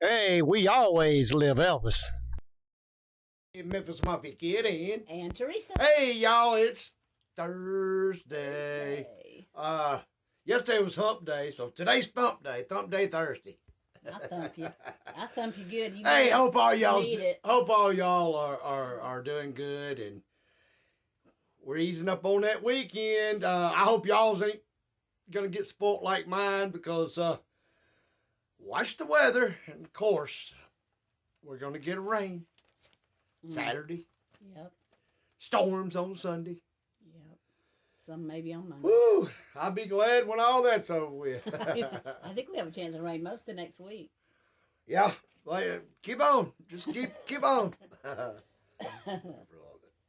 Hey, we always live Elvis. Memphis Mafia kid And Teresa. hey y'all, it's Thursday. Thursday. Yesterday was hump day, so today's thump day Thursday. I thump you. I thump you good. You Hey, hope all y'all are doing good, and we're easing up on that weekend. I hope y'all's ain't gonna get spoilt like mine because watch the weather, and of course we're gonna get a rain Saturday. Yep. Storms on Sunday. Yep. Some maybe on Monday. Woo! I'll be glad when all that's over with. I think we have a chance of rain most of next week. Yeah, keep on. Just keep on.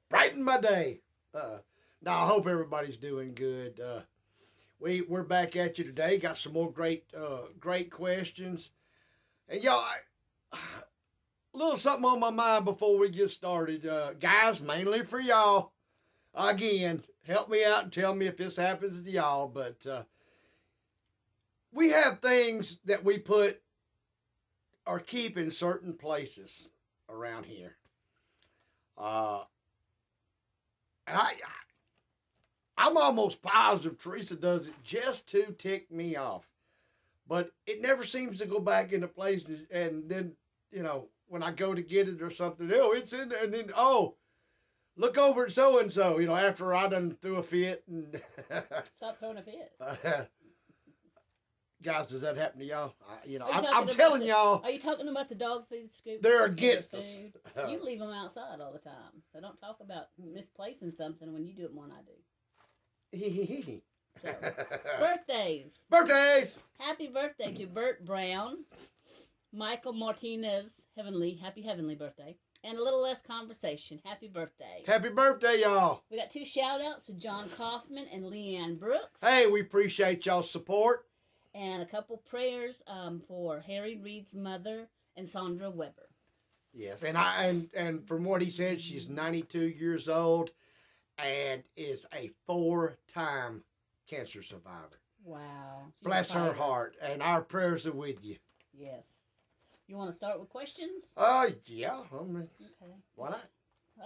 Brighten my day. Now I hope everybody's doing good. We're back at you today. Got some more great questions, and y'all. A little something on my mind before we get started. Guys, mainly for y'all. Again, help me out and tell me if this happens to y'all. But we have things that we put or keep in certain places around here. And I'm almost positive Teresa does it just to tick me off. But it never seems to go back into place. And then, when I go to get it or something, it's in there. And then, look over at so-and-so, after I done threw a fit. And Stop throwing a fit. Guys, does that happen to y'all? I'm telling y'all. Are you talking about the dog food scoop? They're against us. You leave them outside all the time. So don't talk about misplacing something when you do it more than I do. So, birthdays. Happy birthday to Bert Brown, Michael Martinez, happy heavenly birthday, and a little less conversation. Happy birthday. Happy birthday, y'all. We got 2 shout outs to John Kaufman and Leanne Brooks. Hey, we appreciate y'all's support. And a couple prayers for Harry Reed's mother and Sandra Weber. Yes, and from what he said, she's 92 years old and is a 4-time cancer survivor. Wow. Bless her heart, and our prayers are with you. Yes. You want to start with questions? Yeah. Okay. Why not?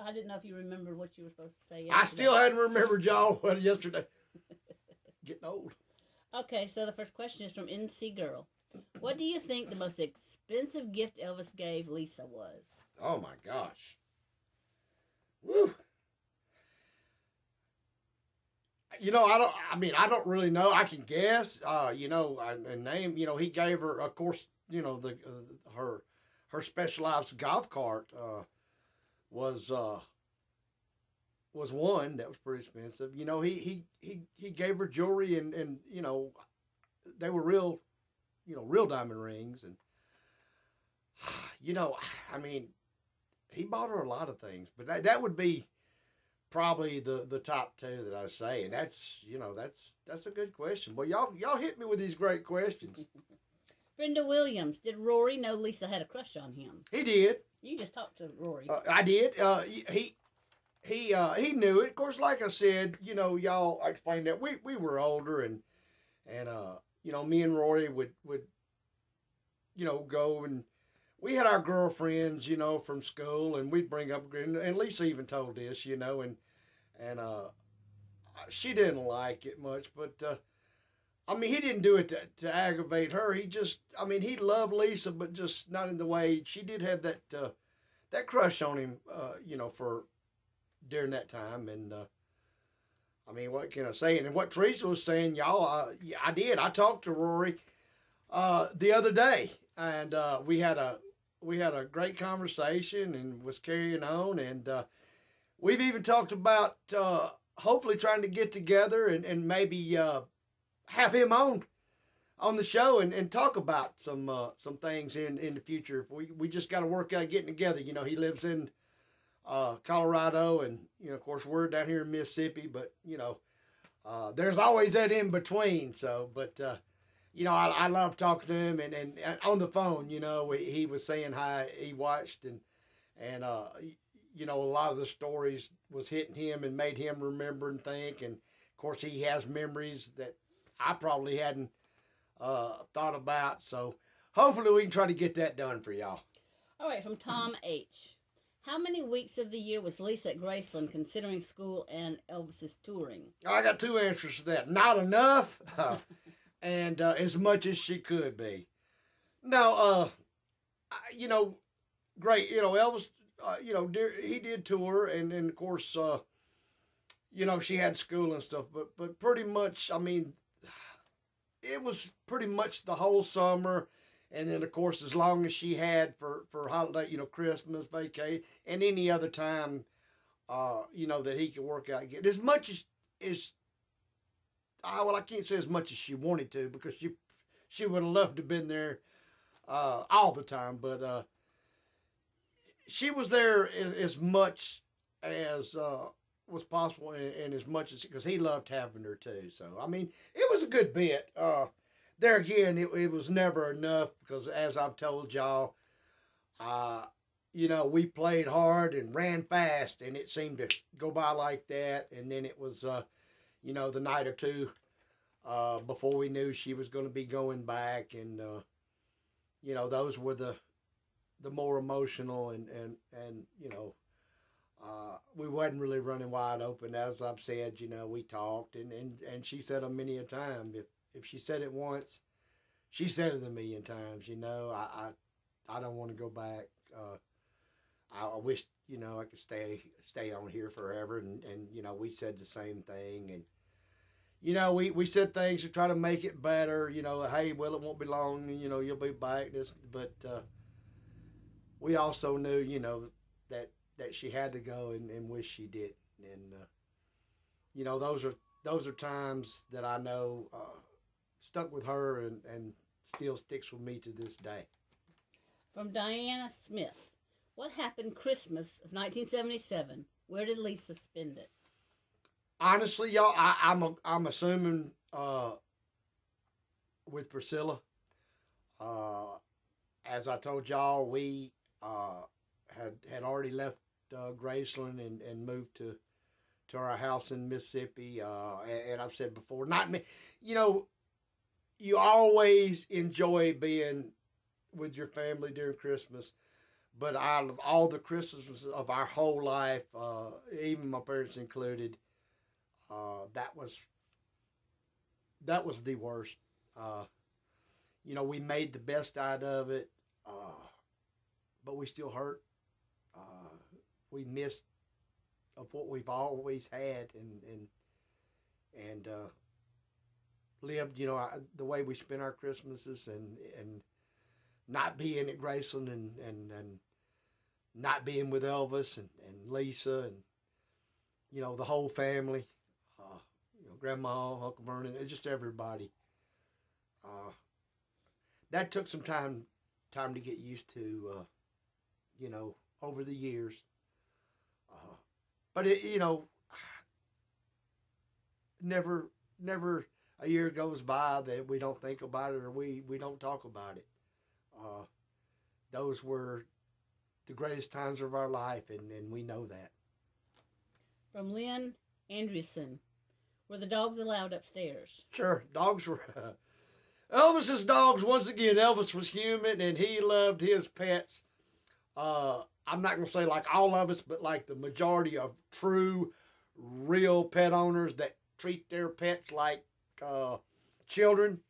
I didn't know if you remembered what you were supposed to say yesterday. I still hadn't remembered y'all yesterday. Getting old. Okay, so the first question is from NC Girl. What do you think the most expensive gift Elvis gave Lisa was? Oh my gosh. Woo. I don't really know. I can guess. A name. He gave her, of course. Her specialized golf cart was one that was pretty expensive. He gave her jewelry and they were real diamond rings, and he bought her a lot of things, but that would be probably the top 2 that I say, and that's a good question. Well, y'all hit me with these great questions. Brenda Williams, did Rory know Lisa had a crush on him? He did. You just talked to Rory. I did. He knew it. Of course, like I said, y'all explained that we were older, and me and Rory would go, and we had our girlfriends, from school, and we'd bring up, and Lisa even told this, and she didn't like it much, but he didn't do it to aggravate her. He just, he loved Lisa, but just not in the way. She did have that crush on him, for during that time. And what can I say? And what Teresa was saying, y'all, I did. I talked to Rory the other day, and we had a great conversation and was carrying on. And we've even talked about hopefully trying to get together and maybe have him on the show and talk about some things in the future. We just got to work out getting together. He lives in Colorado, and of course we're down here in Mississippi, but there's always that in between. So, but I love talking to him, and on the phone, he was saying how he watched, and a lot of the stories was hitting him and made him remember and think, and of course he has memories that I probably hadn't thought about. So hopefully we can try to get that done for y'all. All right, from Tom H. How many weeks of the year was Lisa at Graceland considering school and Elvis's touring? I got two answers to that. Not enough, and as much as she could be. Now, great. Elvis, he did tour, and of course, she had school and stuff. But pretty much, I mean, it was pretty much the whole summer. And then, of course, as long as she had for holiday, Christmas, vacation, and any other time, that he could work out and get. As much I can't say as much as she wanted to, because she would have loved to have been there all the time. But she was there as much as was possible, and as much as, because he loved having her too. So, I mean, it was a good bit. There again, it was never enough, because as I've told y'all, we played hard and ran fast, and it seemed to go by like that. And then it was, the night or two before we knew she was going to be going back. And, those were the more emotional, and we wasn't really running wide open. As I've said, we talked, and she said them many a time. If she said it once, she said it a million times. I don't want to go back. I wish, I could stay on here forever. And we said the same thing. And, we said things to try to make it better. Hey, well, it won't be long. And, you'll be back. But we also knew, that she had to go, and wish she did. And, those are times that I know stuck with her, and still sticks with me to this day. From Diana Smith. What happened Christmas of 1977? Where did Lisa spend it? Honestly, y'all, I'm assuming with Priscilla. As I told y'all, we had already left Graceland and moved to our house in Mississippi. And I've said before, not me, you always enjoy being with your family during Christmas, but out of all the Christmases of our whole life, even my parents included, that was the worst. We made the best out of it, but we still hurt. We missed of what we've always had, and lived, the way we spent our Christmases, and not being at Graceland, and not being with Elvis and Lisa, and the whole family, Grandma, Uncle Vernon, and just everybody. That took some time to get used to, over the years. But it, never a year goes by that we don't think about it, or we don't talk about it. Those were the greatest times of our life, and we know that. From Lynn Andrewson. Were the dogs allowed upstairs? Sure, dogs were. Elvis's dogs, once again, Elvis was human, and he loved his pets. I'm not going to say like all of us, but like the majority of true, real pet owners that treat their pets like children,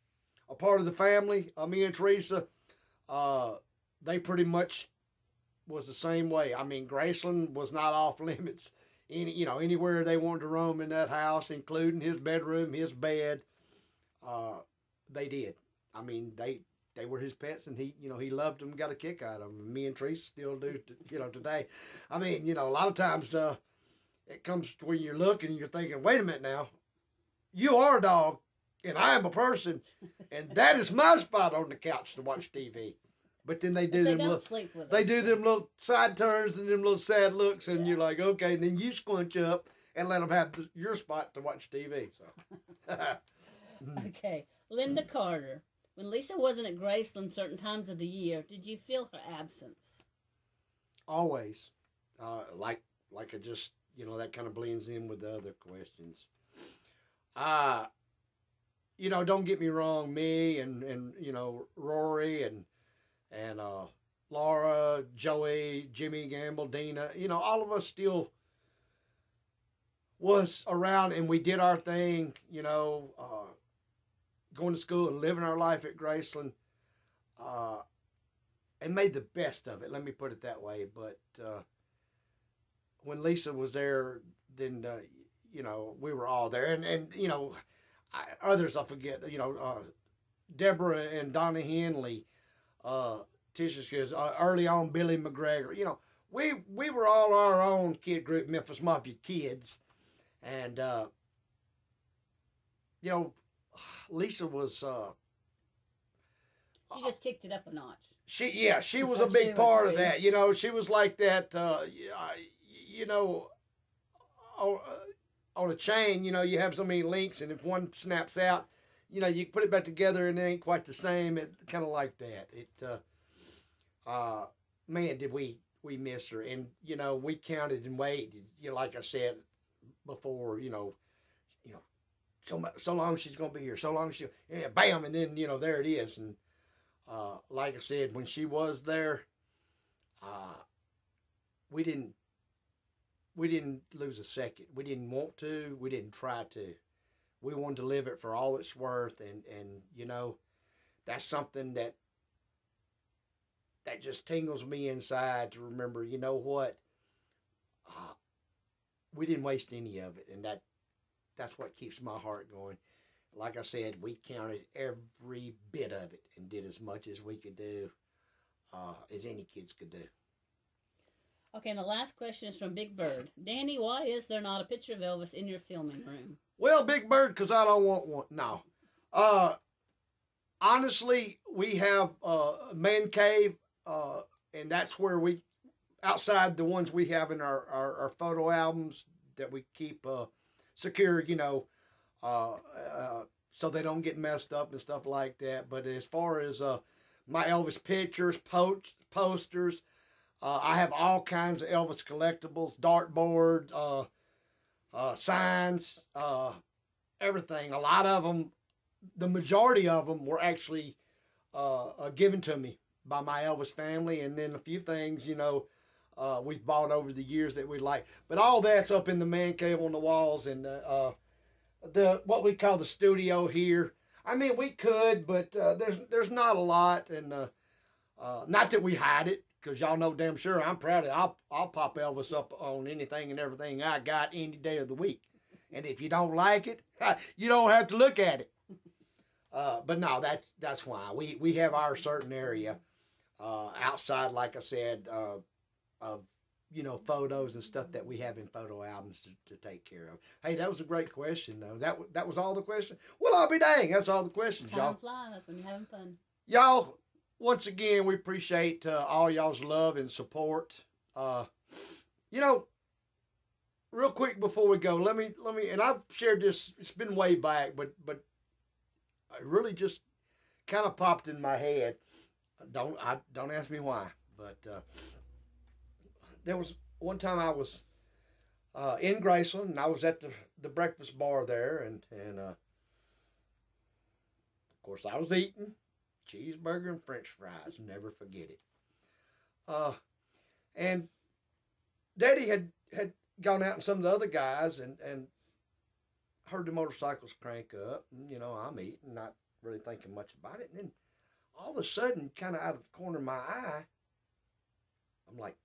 a part of the family. Me and Teresa, they pretty much was the same way. I mean, Graceland was not off limits. Anywhere they wanted to roam in that house, including his bedroom, his bed, they did. I mean, they were his pets, and he loved them, got a kick out of them. Me and Teresa still do, today. I mean, a lot of times it comes to when you're looking and you're thinking, wait a minute now, you are a dog, and I am a person, and that is my spot on the couch to watch TV. But then they do them little side turns and them little sad looks, and you're like, okay, and then you squinch up and let them have your spot to watch TV. So, okay, Linda Carter. When Lisa wasn't at Graceland certain times of the year, did you feel her absence? Always, like I just that kind of blends in with the other questions. Don't get me wrong, me and Rory and and Laura, Joey, Jimmy Gamble, Dina, all of us still was around, and we did our thing, going to school and living our life at Graceland, and made the best of it. Let me put it that way. But when Lisa was there, then we were all there, and others I forget. Deborah and Donna Henley, Tisha's kids, early on Billy McGregor. We were all our own kid group, Memphis Mafia kids, and Lisa was. She just kicked it up a notch. She was a big part of that. She was like that. On a chain, you have so many links, and if one snaps out, you put it back together, and it ain't quite the same. It kind of like that. Man, did we miss her, and we counted and waited. Like I said before, so long she's gonna be here, so long bam, and then there it is, and like I said, when she was there, we didn't lose a second. We didn't want to. We didn't try to. We wanted to live it for all it's worth, and that's something that just tingles me inside to remember. You know what? We didn't waste any of it, and that's what keeps my heart going. Like I said, we counted every bit of it and did as much as we could do, as any kids could do. Okay, and the last question is from Big Bird. Danny, why is there not a picture of Elvis in your filming room? Well, Big Bird, because I don't want one. No. Honestly, we have a man cave, and that's where outside the ones we have in our photo albums that we keep secure, so they don't get messed up and stuff like that. But as far as my Elvis pictures, posters, I have all kinds of Elvis collectibles, dartboard, signs, everything. A lot of them, the majority of them were actually given to me by my Elvis family. And then a few things, we've bought over the years that we like. But all that's up in the man cave on the walls, and the what we call the studio here. I mean, we could, but there's not a lot, and not that we hide it, because y'all know damn sure I'm proud of it. I'll pop Elvis up on anything and everything I got any day of the week. And if you don't like it, you don't have to look at it. But no, that's why we have our certain area outside, like I said, of photos and stuff that we have in photo albums to take care of. Hey, that was a great question, though. That was all the questions. Well, I'll be dang. That's all the questions, y'all. Time flies when you're having fun. Y'all, once again, we appreciate all y'all's love and support. Real quick before we go, let me, and I've shared this. It's been way back, but it really just kind of popped in my head. Don't ask me why, but there was one time I was in Graceland, and I was at the breakfast bar there, and of course I was eating cheeseburger and French fries. Never forget it. And Daddy had gone out and some of the other guys and heard the motorcycles crank up. And, I'm eating, not really thinking much about it. And then all of a sudden, kind of out of the corner of my eye, I'm like,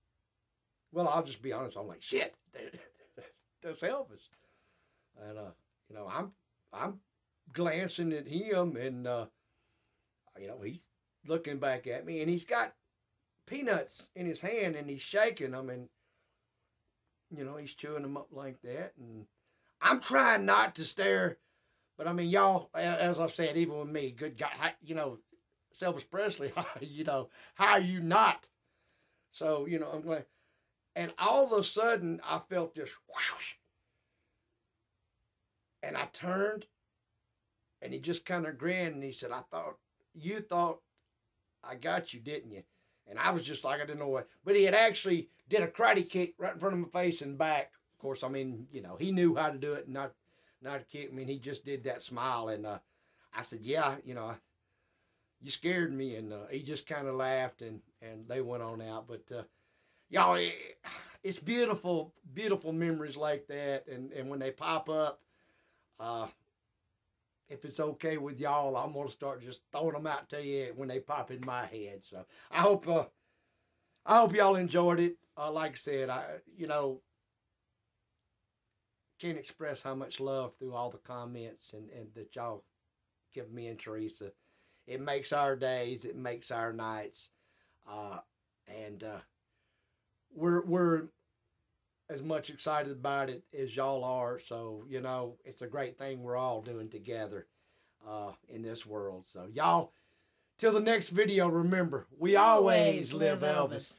well, I'll just be honest. I'm like, shit, that's Elvis. And, I'm glancing at him, and, he's looking back at me, and he's got peanuts in his hand, and he's shaking them, and, he's chewing them up like that. And I'm trying not to stare, but I mean, y'all, as I said, even with me, good guy, Elvis Presley, how are you not? So, I'm glad. And all of a sudden, I felt this whoosh, and I turned, and he just kind of grinned, and he said, you thought I got you, didn't you? And I was just like, I didn't know what. But he had actually did a karate kick right in front of my face and back. Of course, I mean, he knew how to do it, and not kick. I mean, he just did that smile. And I said, yeah, you scared me. And he just kind of laughed, and they went on out. But y'all, it's beautiful, beautiful memories like that. And when they pop up, if it's okay with y'all, I'm gonna start just throwing them out to you when they pop in my head. So I hope y'all enjoyed it. Like I said, can't express how much love through all the comments and that y'all give me and Teresa. It makes our days. It makes our nights. And we're as much excited about it as y'all are. So, it's a great thing we're all doing together in this world. So, y'all, till the next video, remember, we always live Elvis.